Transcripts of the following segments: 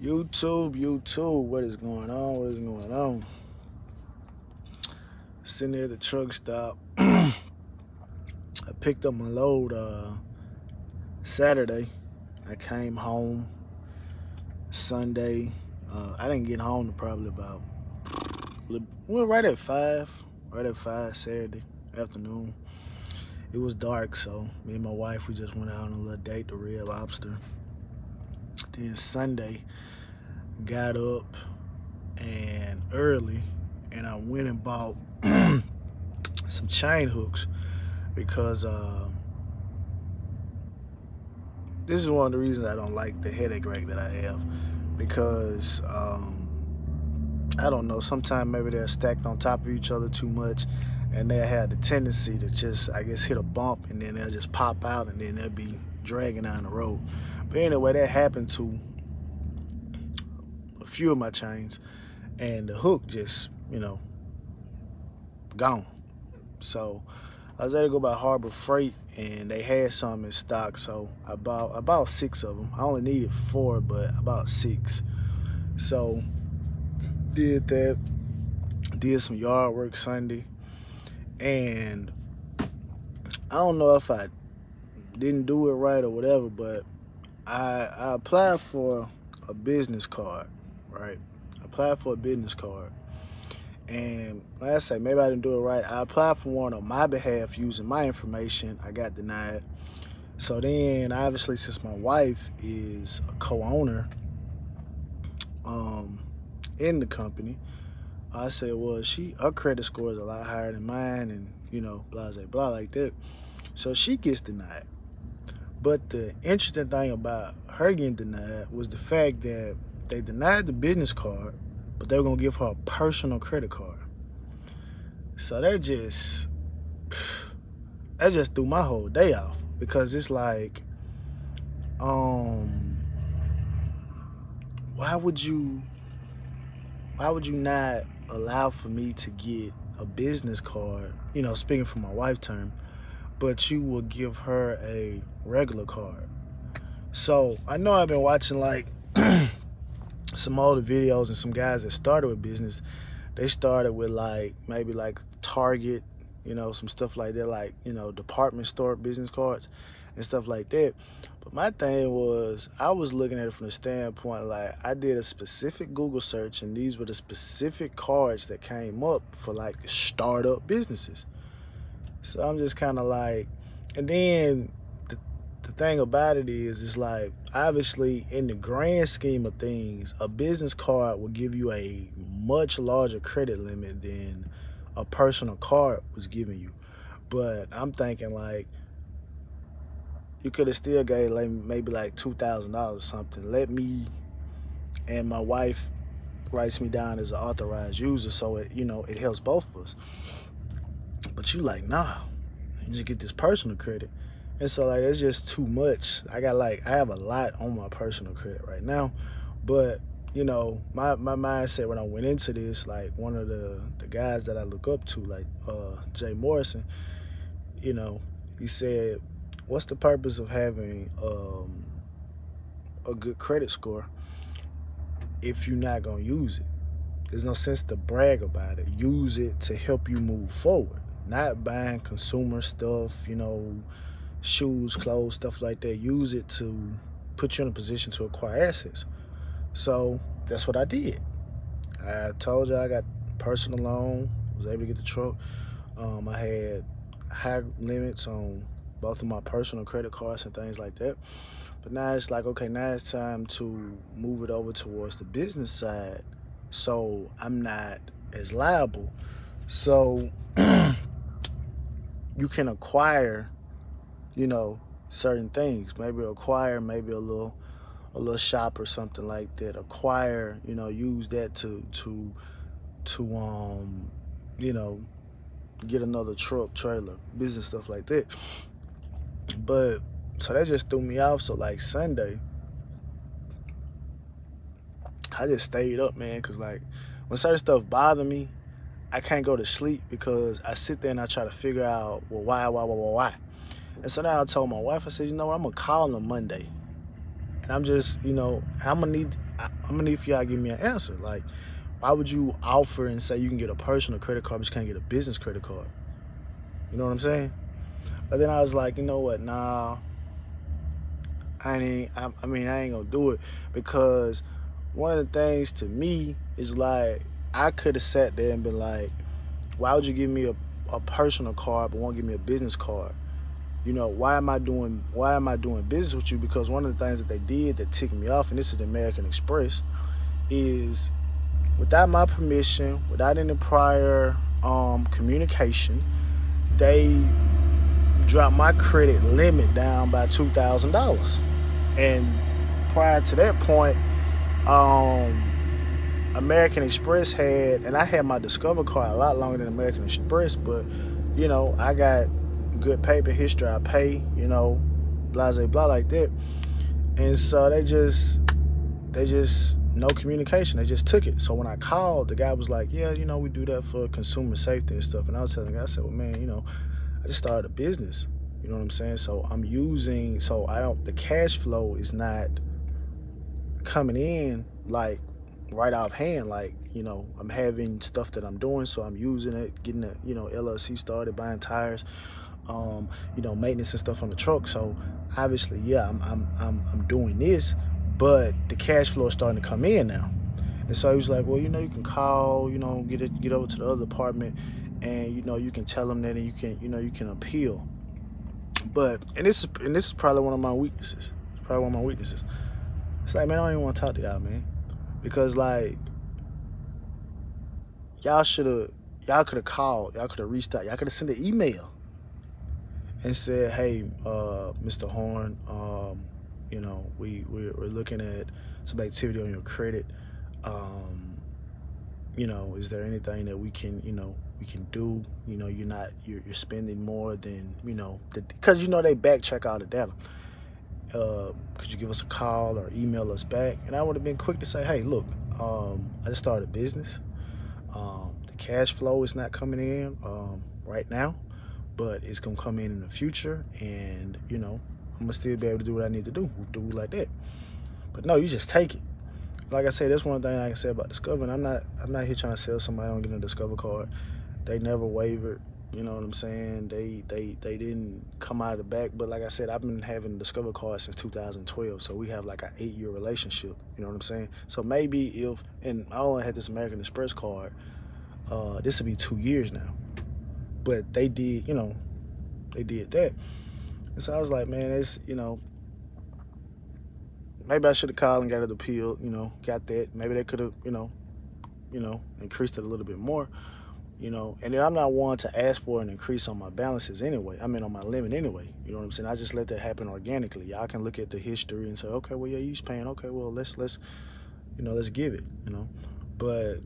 YouTube, what is going on? What is going on? Sitting there at the truck stop. I picked up my load Saturday. I came home Sunday. I didn't get home to probably about right at 5. Right at 5 Saturday afternoon. It was dark, so me and my wife we just went out on a little date to Red Lobster. Then Sunday, got up and early, and I went and bought some chain hooks because this is one of the reasons I don't like the headache rack that I have, because I don't know, sometimes maybe they're stacked on top of each other too much, and they have the tendency to just, I guess, hit a bump and then they'll just pop out and then they'll be dragging down the road. But anyway, that happened to a few of my chains, and the hook just, gone. So I was able to go by Harbor Freight, and they had some in stock, so I bought 6 of them. I only needed 4, but I bought 6. So did that, did some yard work Sunday, and I don't know if I didn't do it right or whatever, but I applied for a business card, right? I applied for a business card. And like I say, maybe I didn't do it right. I applied for one on my behalf using my information. I got denied. So then, obviously, since my wife is a co-owner in the company, I said, well, her credit score is a lot higher than mine, and blah, blah, blah, like that. So she gets denied. But the interesting thing about her getting denied was the fact that they denied the business card, but they were gonna give her a personal credit card. So that just threw my whole day off, because it's like, why would you not allow for me to get a business card, speaking from my wife's term, but you will give her a regular card? So I know I've been watching like some older videos, and some guys that started with business, they started with maybe Target, some stuff like that, department store business cards and stuff like that. But my thing was, I was looking at it from the standpoint, I did a specific Google search, and these were the specific cards that came up for startup businesses. So I'm just kind of and then the thing about it is, it's obviously in the grand scheme of things, a business card will give you a much larger credit limit than a personal card was giving you. But I'm thinking you could have still gave maybe $2,000 or something. Let me, and my wife writes me down as an authorized user, so it helps both of us. But you nah, you just get this personal credit. And so it's just too much. I have a lot on my personal credit right now. But, my mindset when I went into this, one of the guys that I look up to, Jay Morrison, he said, what's the purpose of having a good credit score if you're not gonna use it? There's no sense to brag about it. Use it to help you move forward. Not buying consumer stuff, shoes, clothes, stuff like that. Use it to put you in a position to acquire assets. So that's what I did. I told you I got personal loan, was able to get the truck. I had high limits on both of my personal credit cards and things like that. But now it's okay, now it's time to move it over towards the business side, so I'm not as liable. So you can acquire certain things, maybe a little shop or something like that. Acquire, use that to get another truck, trailer, business, stuff like that. But so that just threw me off. So Sunday, I just stayed up, man, because when certain stuff bother me, I can't go to sleep, because I sit there and I try to figure out, well, why? And so now I told my wife, I said, I'm gonna call them Monday, and I'm just, I'm gonna need I'm gonna need for y'all to give me an answer. Like, why would you offer and say you can get a personal credit card, but you can't get a business credit card? You know what I'm saying? But then I was like, you know what? Nah, I ain't. I mean, I ain't gonna do it because one of the things to me is like I could have sat there and been like, why would you give me a personal card but won't give me a business card? You know, why am I doing business with you? Because one of the things that they did that ticked me off, and this is the American Express, is without my permission, without any prior communication, they dropped my credit limit down by $2,000. And prior to that point, um, American Express had, and I had my Discover card a lot longer than American Express, but you know, I got good paper history. I pay, you know, blah blah blah like that. And so they just no communication. They just took it. So when I called, the guy was like, "Yeah, you know, we do that for consumer safety and stuff." And I was telling the guy, I said, "Well, man, you know, I just started a business. You know what I'm saying? So the cash flow is not coming in like right offhand. Like, you know, I'm having stuff that I'm doing, so I'm using it, getting the, you know, LLC started, buying tires, you know, maintenance and stuff on the truck. So obviously, yeah, I'm doing this, but the cash flow is starting to come in now." And so he was like, "Well, you know, you can call, you know, get over to the other department, and you know, you can tell them that, and you can appeal." But this is probably one of my weaknesses. It's probably one of my weaknesses. It's like, man, I don't even want to talk to y'all, man, because like y'all could have called, y'all could have reached out, y'all could have sent an email and said, "Hey, Mr. Horn, you know, we're looking at some activity on your credit. You know, is there anything that we can do? You know, you're spending more than, you know, because you know they back check all the data. Could you give us a call or email us back?" And I would have been quick to say, "Hey, look, I just started a business. The cash flow is not coming in right now, but it's gonna come in the future, and you know, I'm gonna still be able to do what I need to do like that." But no, you just take it. Like I said, that's one thing I can say about Discover. And I'm not here trying to sell somebody on getting a Discover card. They never wavered. You know what I'm saying? They didn't come out of the back. But like I said, I've been having a Discover card since 2012. So we have like an 8-year relationship. You know what I'm saying? So maybe and I only had this American Express card, this will be 2 years now. But they did that. And so I was like, man, it's, you know, maybe I should have called and got it appealed, you know, got that. Maybe they could have, increased it a little bit more, you know. And then I'm not one to ask for an increase on my balances anyway. I mean, on my limit anyway. You know what I'm saying? I just let that happen organically. Y'all can look at the history and say, okay, well, yeah, you's paying. Okay, well, let's give it, you know. But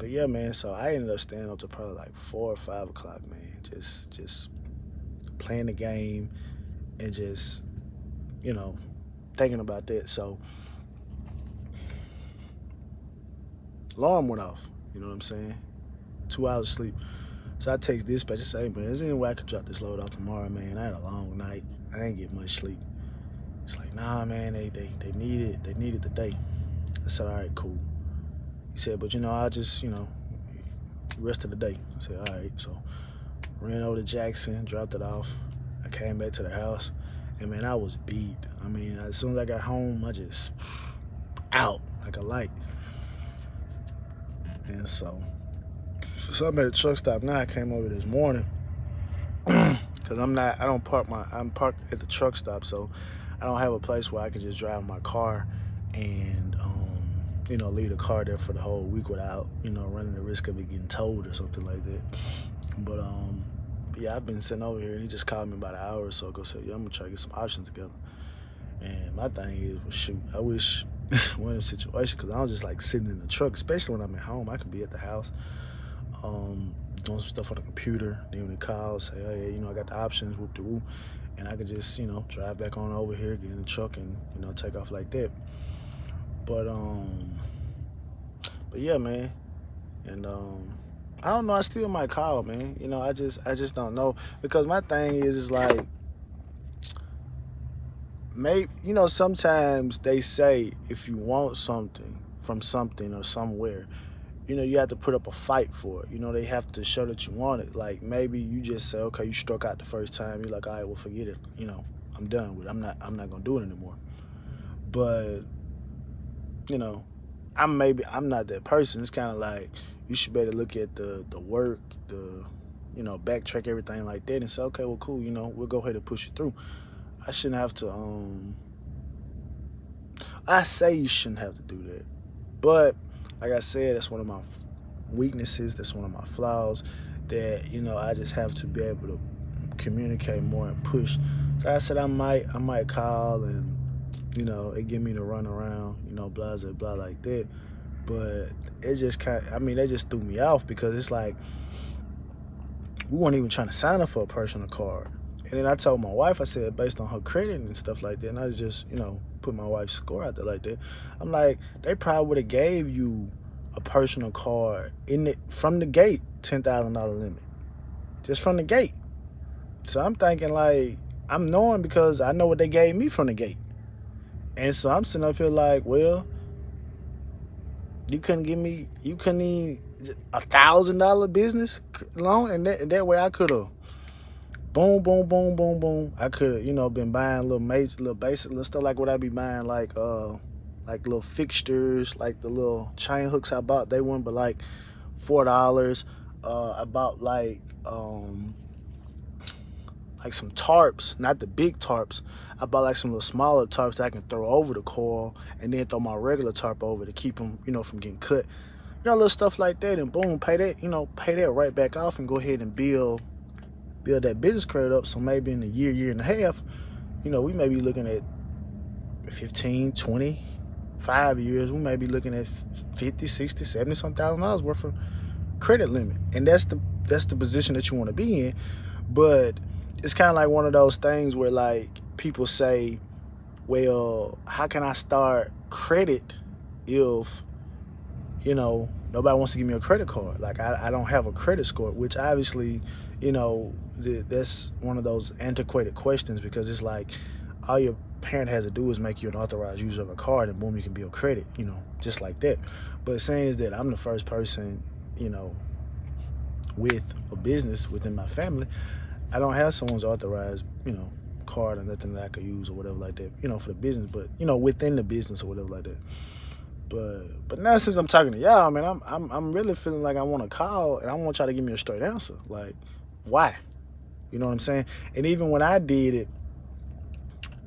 yeah, man. So I ended up staying up to probably like 4 or 5 o'clock, man. Just playing the game and just, you know, thinking about that. So alarm went off, you know what I'm saying? 2 hours of sleep. So I text dispatch and say, "Hey, man, is there any way I could drop this load off tomorrow, man? I had a long night. I didn't get much sleep." It's like, "Nah, man, they need it. They need it today." I said, "All right, cool." He said, "But you know, I'll just, you know, rest of the day." I said, "All right." So ran over to Jackson, dropped it off. I came back to the house, and man, I was beat. I mean, as soon as I got home, I just out like a light. And so I'm at the truck stop now. I came over this morning because I'm parked at the truck stop, so I don't have a place where I can just drive my car and leave the car there for the whole week without, you know, running the risk of it getting towed or something like that. But yeah, I've been sitting over here, and he just called me about an hour or so ago. Said, "Yeah, I'm gonna try to get some options together." And my thing is, well, shoot, I wish we're in a situation, because I don't just like sitting in the truck, especially when I'm at home. I could be at the house doing some stuff on the computer. Then when he calls, say, "Oh yeah, you know, I got the options, whoop de whoop," and I could just, you know, drive back on over here, get in the truck, and, you know, take off like that. But yeah, man. And I don't know, I still might call, man. You know, I just don't know, because my thing is like, maybe, you know, sometimes they say if you want something, from something or somewhere, you have to put up a fight for it. They have to show that you want it. Like maybe you just say, okay, you struck out the first time. You're like, all right, well, forget it. I'm done with it. I'm not gonna do it anymore. But you know, I'm not that person. It's kind of like you should better look at the work, the backtrack everything like that, and say, okay, well, cool. We'll go ahead and push it through. I shouldn't have to. I say you shouldn't have to do that, but like I said, that's one of my weaknesses. That's one of my flaws. That I just have to be able to communicate more and push. So I said I might call and it give me the run around, blah blah blah like that. But it just they just threw me off because it's like we weren't even trying to sign up for a personal card. And then I told my wife, I said, based on her credit and stuff like that, and I just, put my wife's score out there like that. I'm like, they probably would have gave you a personal card from the gate, $10,000 limit. Just from the gate. So I'm thinking like, I'm knowing because I know what they gave me from the gate. And so I'm sitting up here like, well, you couldn't even $1,000 business loan, and that way I could have boom, boom, boom, boom, boom. I could have, been buying little basic little stuff like what I be buying, like little fixtures, like the little chain hooks I bought. They weren't but like $4. I bought like some tarps, not the big tarps. I bought like some little smaller tarps that I can throw over the coil and then throw my regular tarp over to keep them, from getting cut. Little stuff like that, and boom, pay that right back off and go ahead and build that business credit up. So maybe in a year and a half, we may be looking at 15, 20, 5 years. We may be looking at 50, 60, 70 some $1,000 worth of credit limit. And that's the position that you want to be in. But it's kind of like one of those things where like people say, well, how can I start credit if nobody wants to give me a credit card? Like I don't have a credit score, which obviously, that's one of those antiquated questions, because it's like all your parent has to do is make you an authorized user of a card and boom, you can build credit, just like that. But saying is that I'm the first person, with a business within my family. I don't have someone's authorized, card or nothing that I could use or whatever like that, for the business, but within the business or whatever like that. But now since I'm talking to y'all, man, I'm really feeling like I want to call and I want y'all to give me a straight answer. Like, why? You know what I'm saying? And even when I did it,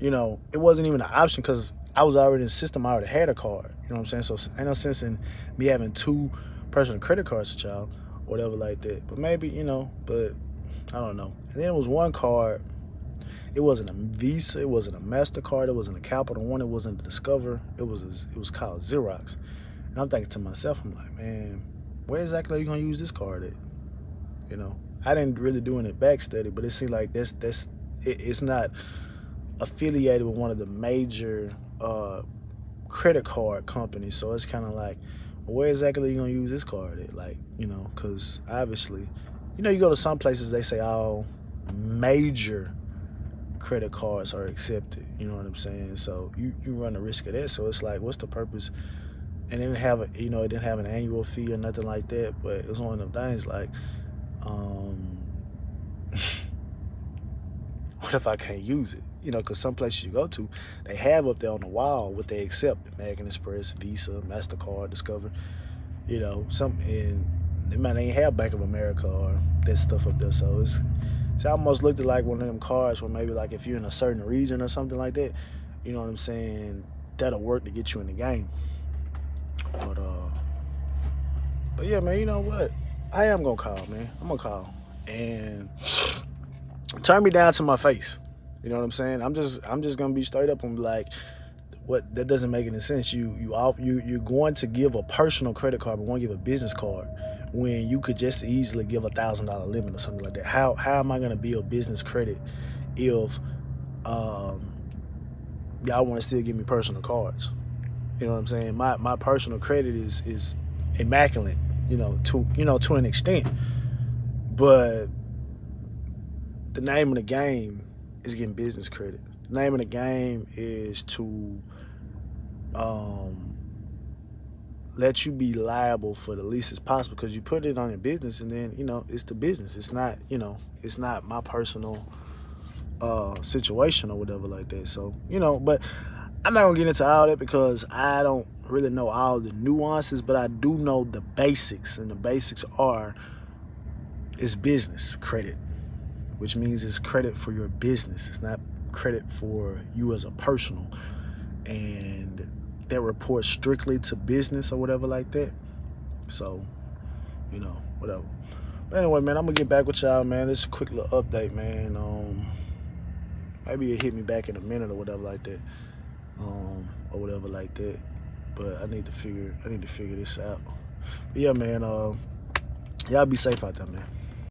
it wasn't even an option because I was already in the system. I already had a card. You know what I'm saying? So ain't no sense in me having 2 personal credit cards with y'all, whatever like that. But maybe, but I don't know. And then it was one card. It wasn't a Visa. It wasn't a MasterCard. It wasn't a Capital One. It wasn't a Discover. It was called Xerox. And I'm thinking to myself, I'm like, man, where exactly are you gonna use this card at? I didn't really do any back study, but it seemed like it's not affiliated with one of the major credit card companies. So it's kind of like, well, where exactly are you gonna use this card at? Like, because obviously, you go to some places, they say all major credit cards are accepted. You know what I'm saying? So you run the risk of that. So it's like, what's the purpose? And it didn't have it didn't have an annual fee or nothing like that. But it was one of them things like, what if I can't use it? Because some places you go to, they have up there on the wall what they accept: American Express, Visa, MasterCard, Discover. And they might ain't have Bank of America or that stuff up there. So it almost looked like one of them cards where maybe like if you're in a certain region or something like that, you know what I'm saying, that'll work to get you in the game. But yeah, man, you know what? I am gonna call, man. I'm gonna call and turn me down to my face. You know what I'm saying? I'm just gonna be straight up and be like, what? That doesn't make any sense. You're going to give a personal credit card, but won't give a business card when you could just easily give $1,000 limit or something like that. How am I gonna build business credit if y'all want to still give me personal cards? You know what I'm saying? My personal credit is immaculate, to an extent. But the name of the game is getting business credit. The name of the game is to let you be liable for the least as possible, because you put it on your business, and then, you know, it's the business. It's not, you know, it's not my personal situation or whatever like that. So, you know, but I'm not gonna get into all that because I don't really know all the nuances, but I do know the basics, and the basics are, it's business credit, which means it's credit for your business. It's not credit for you as a personal, and that reports strictly to business or whatever like that. So, you know, whatever. But anyway, man, I'm gonna get back with y'all, man. This is a quick little update, man. Maybe it hit me back in a minute or whatever like that, or whatever like that. But I need to figure this out. But yeah, man. Y'all be safe out there, man.